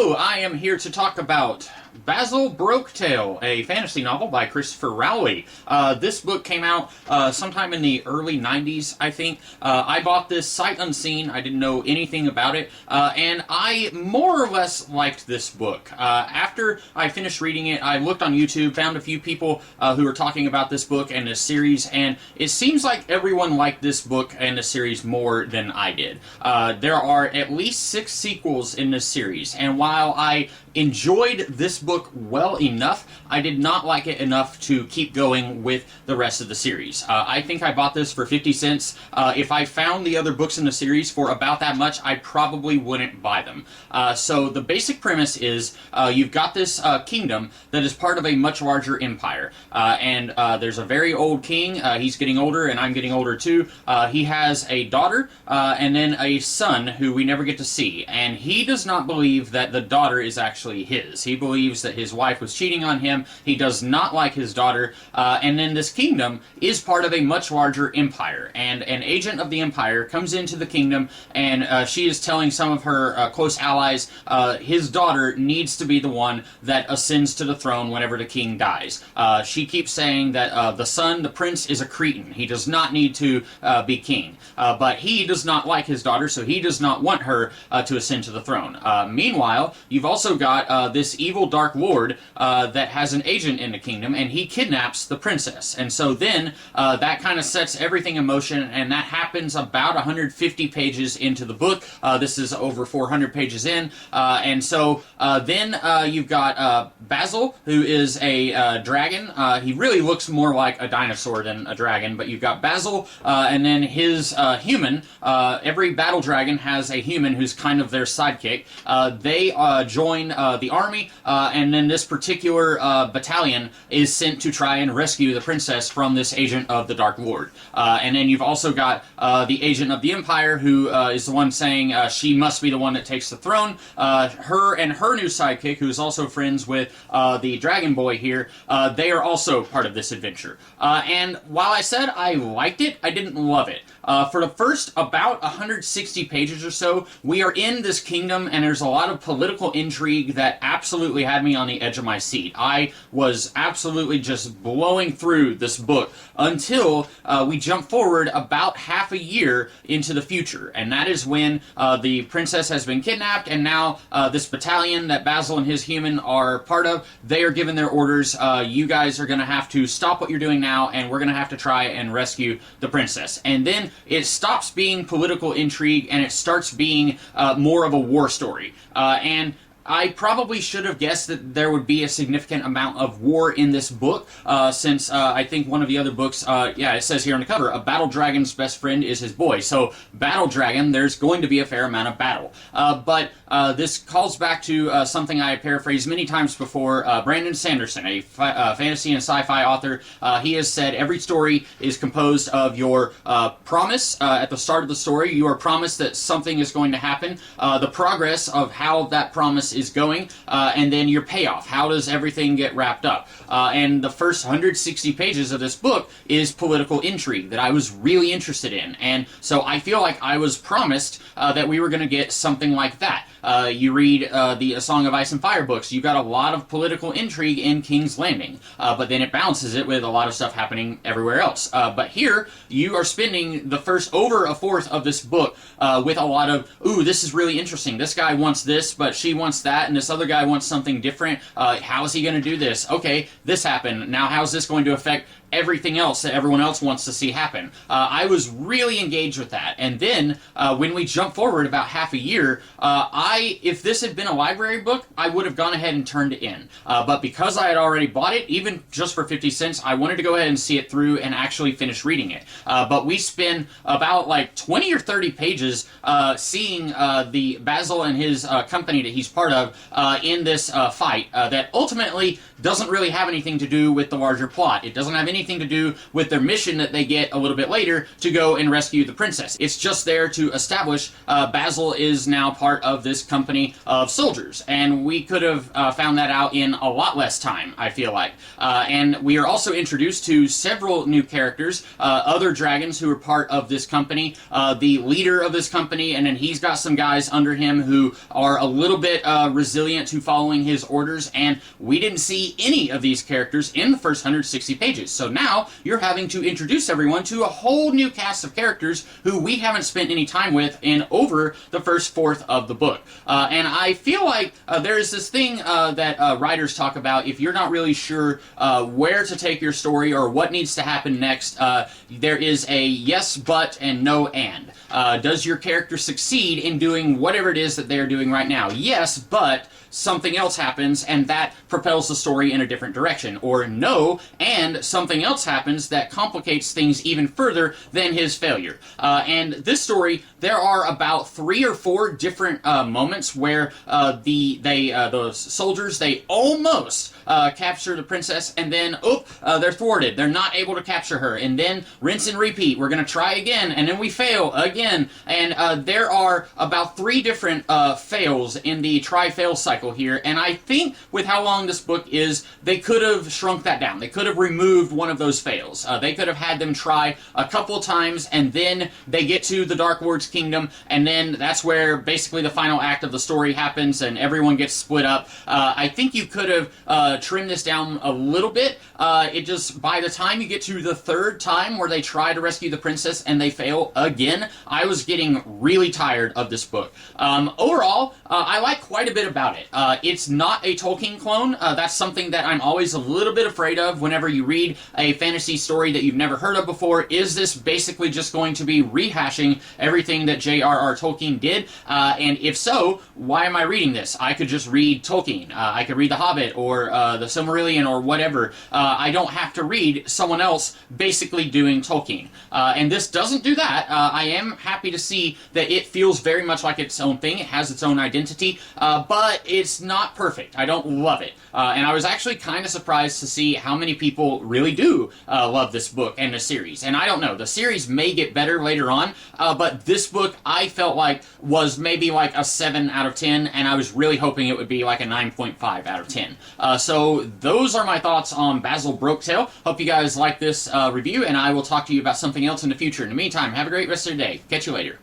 Hello, I am here to talk about Bazil, Broketail, a fantasy novel by Christopher Rowley. This book came out sometime in the early 90s, I think. I bought this sight unseen. I didn't know anything about it, and I more or less liked this book. After I finished reading it, I looked on YouTube, found a few people who were talking about this book and this series, and it seems like everyone liked this book and the series more than I did. There are at least 6 sequels in this series, and while I enjoyed this book well enough, I did not like it enough to keep going with the rest of the series. I think I bought this for 50 cents. If I found the other books in the series for about that much, I probably wouldn't buy them. So the basic premise is you've got this kingdom that is part of a much larger empire. And there's a very old king. He's getting older, and I'm getting older too. He has a daughter and then a son who we never get to see. And he does not believe that the daughter is actually his. He believes that his wife was cheating on him. He does not like his daughter. And then this kingdom is part of a much larger empire. And an agent of the empire comes into the kingdom, and she is telling some of her close allies his daughter needs to be the one that ascends to the throne whenever the king dies. She keeps saying that the son, the prince, is a cretin. He does not need to be king. But he does not like his daughter, so he does not want her to ascend to the throne. Meanwhile, you've also got this evil Dark Lord that has an agent in the kingdom, and he kidnaps the princess. And so then that kind of sets everything in motion, and that happens about 150 pages into the book. This is over 400 pages in. And so then you've got Bazil, who is a dragon. He really looks more like a dinosaur than a dragon, but you've got Bazil, and then his human. Every battle dragon has a human who's kind of their sidekick. They join the army, and then this particular battalion is sent to try and rescue the princess from this agent of the Dark Lord. And then you've also got the agent of the Empire, who is the one saying she must be the one that takes the throne. Her and her new sidekick, who is also friends with the Dragon Boy here, they are also part of this adventure. And while I said I liked it, I didn't love it. For the first about 160 pages or so, we are in this kingdom, and there's a lot of political intrigue that absolutely had me on the edge of my seat. I was absolutely just blowing through this book until we jump forward about half a year into the future, and that is when the princess has been kidnapped, and now this battalion that Bazil and his human are part of, they are given their orders. You guys are going to have to stop what you're doing now, and we're going to have to try and rescue the princess. And then it stops being political intrigue, and it starts being more of a war story. And I probably should have guessed that there would be a significant amount of war in this book, since I think one of the other books, it says here on the cover, a battle dragon's best friend is his boy. So, battle dragon, there's going to be a fair amount of battle. But this calls back to something I paraphrased many times before. Brandon Sanderson, a fantasy and sci-fi author, he has said every story is composed of your promise at the start of the story. You are promised that something is going to happen, the progress of how that promise is going, and then your payoff. How does everything get wrapped up? And the first 160 pages of this book is political intrigue that I was really interested in. And so I feel like I was promised that we were going to get something like that. You read the A Song of Ice and Fire books, you got a lot of political intrigue in King's Landing, but then it balances it with a lot of stuff happening everywhere else. But here, you are spending the first over a fourth of this book with a lot of, ooh, this is really interesting. This guy wants this, but she wants that, and this other guy wants something different. How is he going to do this? Okay, this happened. Now how's this going to affect everything else that everyone else wants to see happen? I was really engaged with that. And then, when we jump forward about half a year, if this had been a library book, I would have gone ahead and turned it in. But because I had already bought it, even just for 50 cents, I wanted to go ahead and see it through and actually finish reading it. But we spend about like 20 or 30 pages seeing the Bazil and his company that he's part of in this fight that ultimately doesn't really have anything to do with the larger plot. It doesn't have anything anything to do with their mission that they get a little bit later to go and rescue the princess. It's just there to establish Bazil is now part of this company of soldiers, and we could have found that out in a lot less time, I feel like. And we are also introduced to several new characters, other dragons who are part of this company, the leader of this company, and then he's got some guys under him who are a little bit resilient to following his orders, and we didn't see any of these characters in the first 160 pages. So now you're having to introduce everyone to a whole new cast of characters who we haven't spent any time with in over the first fourth of the book. And I feel like there is this thing that writers talk about. If you're not really sure where to take your story or what needs to happen next, there is a yes, but, and no, and. Does your character succeed in doing whatever it is that they're doing right now? Yes, but something else happens and that propels the story in a different direction. Or no, and something else happens that complicates things even further than his failure. And this story, there are about 3 or 4 different moments where the soldiers, they almost capture the princess, and then they're thwarted. They're not able to capture her, and then rinse and repeat. We're going to try again, and then we fail again. And there are about 3 different fails in the try-fail cycle here, and I think with how long this book is, they could have shrunk that down. They could have removed one of those fails. They could have had them try a couple times, and then they get to the Dark Lord's kingdom, and then that's where basically the final act of the story happens, and everyone gets split up. I think you could have trimmed this down a little bit. It just, by the time you get to the 3rd time where they try to rescue the princess and they fail again, I was getting really tired of this book. Overall, I like quite a bit about it. It's not a Tolkien clone. That's something that I'm always a little bit afraid of whenever you read a fantasy story that you've never heard of before. Is this basically just going to be rehashing everything that J.R.R. Tolkien did? And if so, why am I reading this? I could just read Tolkien. I could read The Hobbit or The Silmarillion or whatever. I don't have to read someone else basically doing Tolkien. And this doesn't do that. I am happy to see that it feels very much like its own thing. It has its own identity, but it's not perfect. I don't love it. And I was actually kind of surprised to see how many people really do love this book and the series. And I don't know, the series may get better later on, but this book I felt like was maybe like a 7 out of 10, and I was really hoping it would be like a 9.5 out of 10. So those are my thoughts on Bazil Broketail. Hope you guys like this review, and I will talk to you about something else in the future. In the meantime, have a great rest of your day. Catch you later.